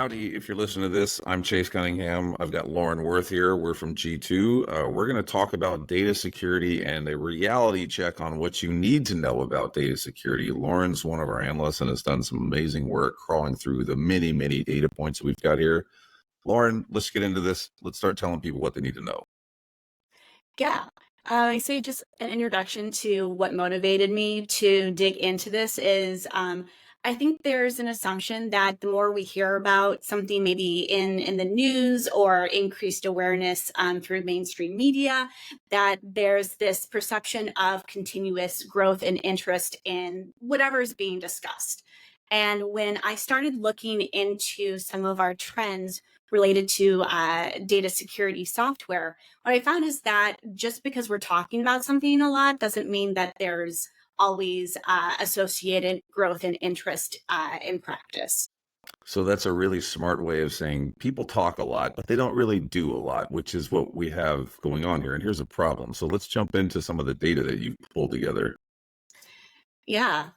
Howdy, if you're listening to this, I'm Chase Cunningham. I've got Lauren Worth here. We're from G2. We're going to talk about data security and a reality check on what you need to know about data security. Lauren's one of our analysts and has done some amazing work crawling through the many, many data points that we've got here. Lauren, let's get into this. Let's start telling people what they need to know. Yeah. I say just an introduction to what motivated me to dig into this is I think there's an assumption that the more we hear about something maybe in the news or increased awareness through mainstream media, that there's this perception of continuous growth and interest in whatever is being discussed. And when I started looking into some of our trends related to data security software, what I found is that just because we're talking about something a lot doesn't mean that there's always associated growth and interest in practice. So that's a really smart way of saying people talk a lot, but they don't really do a lot, which is what we have going on here. And here's a problem. So let's jump into some of the data that you've pulled together. Yeah.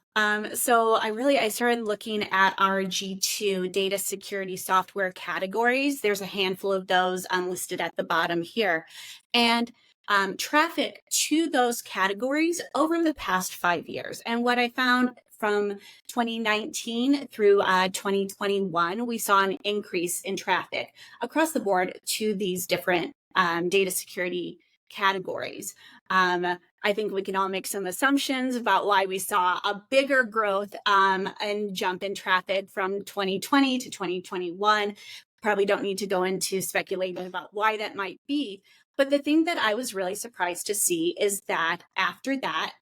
So I started looking at our G2 data security software categories. There's a handful of those listed at the bottom here. And traffic to those categories over the past 5 years. And what I found from 2019 through 2021, we saw an increase in traffic across the board to these different data security categories. I think we can all make some assumptions about why we saw a bigger growth and jump in traffic from 2020 to 2021. Probably don't need to go into speculating about why that might be. But the thing that I was really surprised to see is that after that,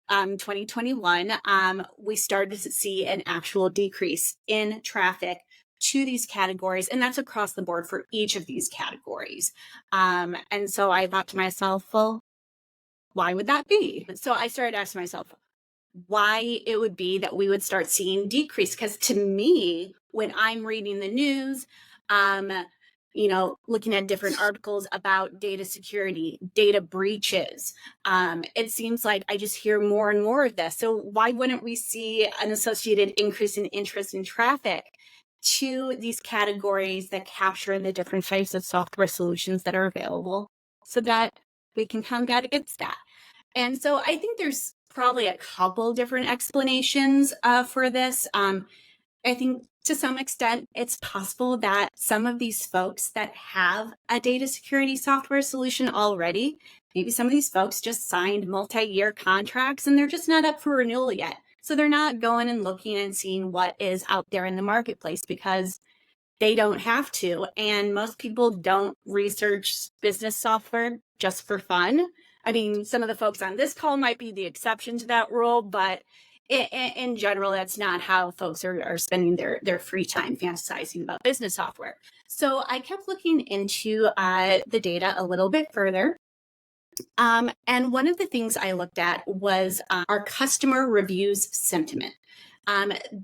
2021, we started to see an actual decrease in traffic to these categories, and that's across the board for each of these categories. And so I thought to myself, well, why would that be? So I started asking myself why it would be that we would start seeing decrease. Because to me, when I'm reading the news, looking at different articles about data security, data breaches, it seems like I just hear more and more of this. So why wouldn't we see an associated increase in interest in traffic to these categories that capture the different types of software solutions that are available so that we can combat against that? And so I think there's probably a couple different explanations for this. I think to some extent, it's possible that some of these folks that have a data security software solution already, maybe some of these folks just signed multi-year contracts and they're just not up for renewal yet. So they're not going and looking and seeing what is out there in the marketplace because they don't have to. And most people don't research business software just for fun. I mean, some of the folks on this call might be the exception to that rule, but in general, that's not how folks are spending their free time fantasizing about business software. So I kept looking into the data a little bit further. And one of the things I looked at was our customer reviews sentiment.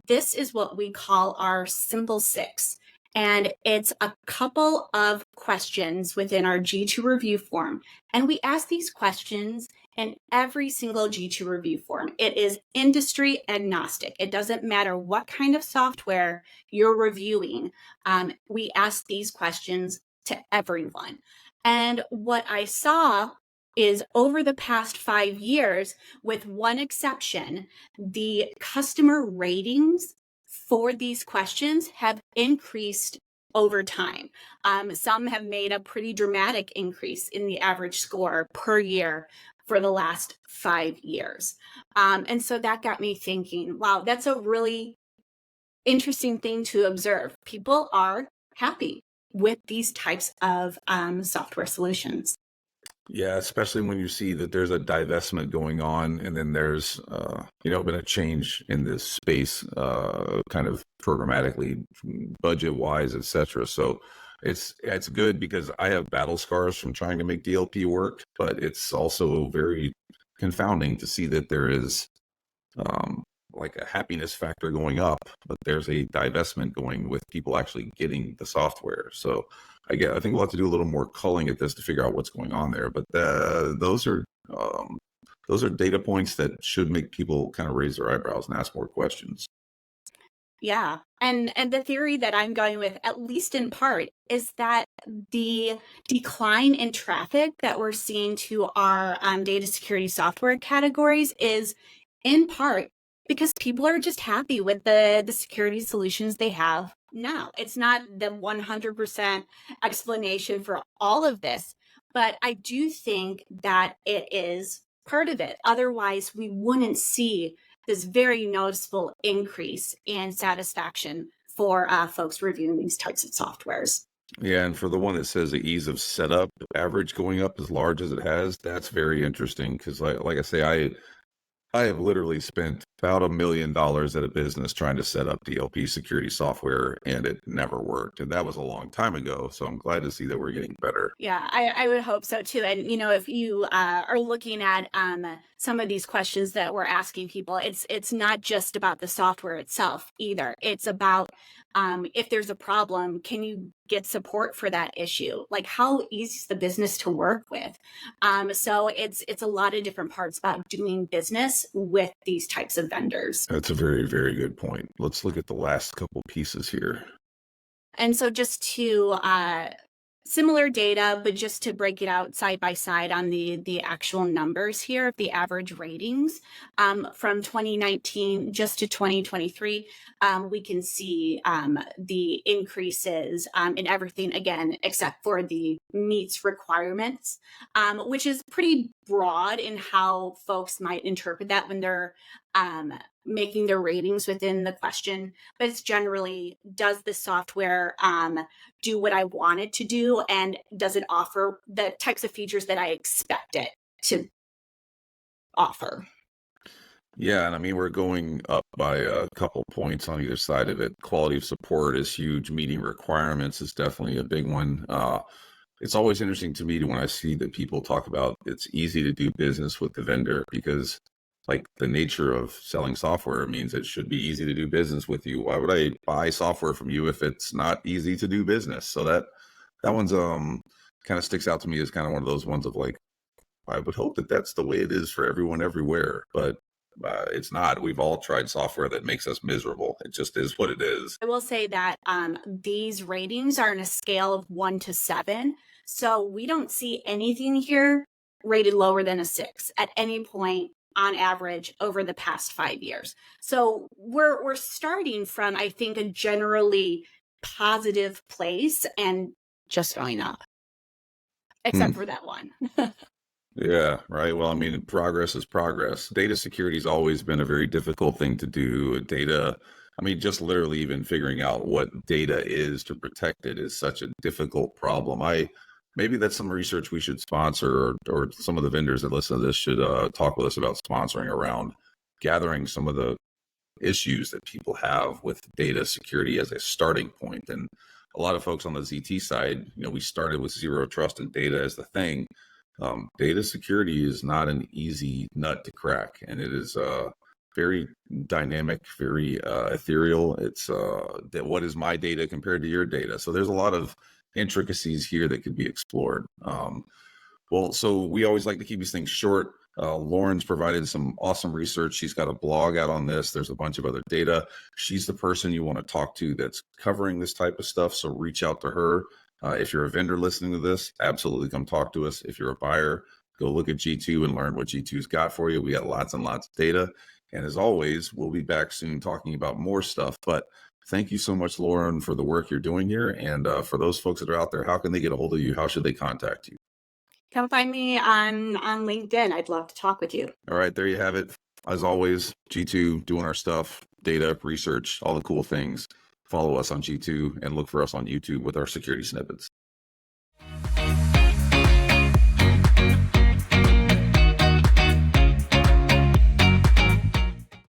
This is what we call our Simple Six. And it's a couple of questions within our G2 review form. And we ask these questions in every single G2 review form. It is industry agnostic. It doesn't matter what kind of software you're reviewing. We ask these questions to everyone. And what I saw is over the past 5 years, with one exception, the customer ratings for these questions have increased over time. Some have made a pretty dramatic increase in the average score per year for the last 5 years. And so that got me thinking, wow, that's a really interesting thing to observe. People are happy with these types of software solutions. Yeah, especially when you see that there's a divestment going on, and then there's been a change in this space, kind of programmatically, budget wise, etc. So it's good because I have battle scars from trying to make DLP work, but it's also very confounding to see that there is like a happiness factor going up, but there's a divestment going with people actually getting the software. So I think we'll have to do a little more culling at this to figure out what's going on there. But those are data points that should make people kind of raise their eyebrows and ask more questions. Yeah. And the theory that I'm going with, at least in part, is that the decline in traffic that we're seeing to our data security software categories is in part because people are just happy with the security solutions they have now. It's not the 100% explanation for all of this, but I do think that it is part of it. Otherwise, we wouldn't see this very noticeable increase in satisfaction for folks reviewing these types of softwares. Yeah, and for the one that says the ease of setup, average going up as large as it has, that's very interesting because, like I say, I have literally spent about $1 million at a business trying to set up DLP security software, and it never worked. And that was a long time ago. So I'm glad to see that we're getting better. Yeah, I would hope so too. And if you are looking at some of these questions that we're asking people, it's not just about the software itself either. It's about if there's a problem, can you get support for that issue? Like, how easy is the business to work with? So it's a lot of different parts about doing business with these types of vendors. That's a very, very good point. Let's look at the last couple pieces here. And so just to similar data, but just to break it out side by side on the actual numbers here of the average ratings from 2019 just to 2023, we can see the increases in everything again, except for the meets requirements, which is pretty broad in how folks might interpret that when they're making their ratings within the question. But it's generally, does the software do what I want it to do? And does it offer the types of features that I expect it to offer? Yeah, and I mean, we're going up by a couple points on either side of it. Quality of support is huge. Meeting requirements is definitely a big one. It's always interesting to me when I see that people talk about it's easy to do business with the vendor because, like, the nature of selling software means it should be easy to do business with you. Why would I buy software from you if it's not easy to do business? So that one's kind of sticks out to me as kind of one of those ones of like, I would hope that that's the way it is for everyone everywhere, but it's not. We've all tried software that makes us miserable. It just is what it is. I will say that these ratings are on a scale of 1 to 7. So we don't see anything here rated lower than a 6 at any point on average over the past 5 years. So we're starting from, I think, a generally positive place and just going up, Hmm. except for that one. Yeah, right. Well, I mean, progress is progress. Data security has always been a very difficult thing to do. Data, I mean, just literally even figuring out what data is to protect it is such a difficult problem. Maybe that's some research we should sponsor, or some of the vendors that listen to this should talk with us about sponsoring around gathering some of the issues that people have with data security as a starting point. And a lot of folks on the ZT side, we started with zero trust and data as the thing. Data security is not an easy nut to crack, and it is very dynamic, very ethereal. It's that what is my data compared to your data? So there's a lot of intricacies here that could be explored. Well, so we always like to keep these things short. Lauren's provided some awesome research. She's got a blog out on this. There's a bunch of other data. She's the person you want to talk to that's covering this type of stuff. So reach out to her. If you're a vendor listening to this, absolutely come talk to us. If you're a buyer, go look at G2 and learn what G2's got for you. We got lots and lots of data. And as always, we'll be back soon talking about more stuff. But thank you so much, Lauren, for the work you're doing here. And for those folks that are out there, how can they get a hold of you? How should they contact you? Come find me on LinkedIn. I'd love to talk with you. All right, there you have it. As always, G2 doing our stuff, data, research, all the cool things. Follow us on G2 and look for us on YouTube with our security snippets.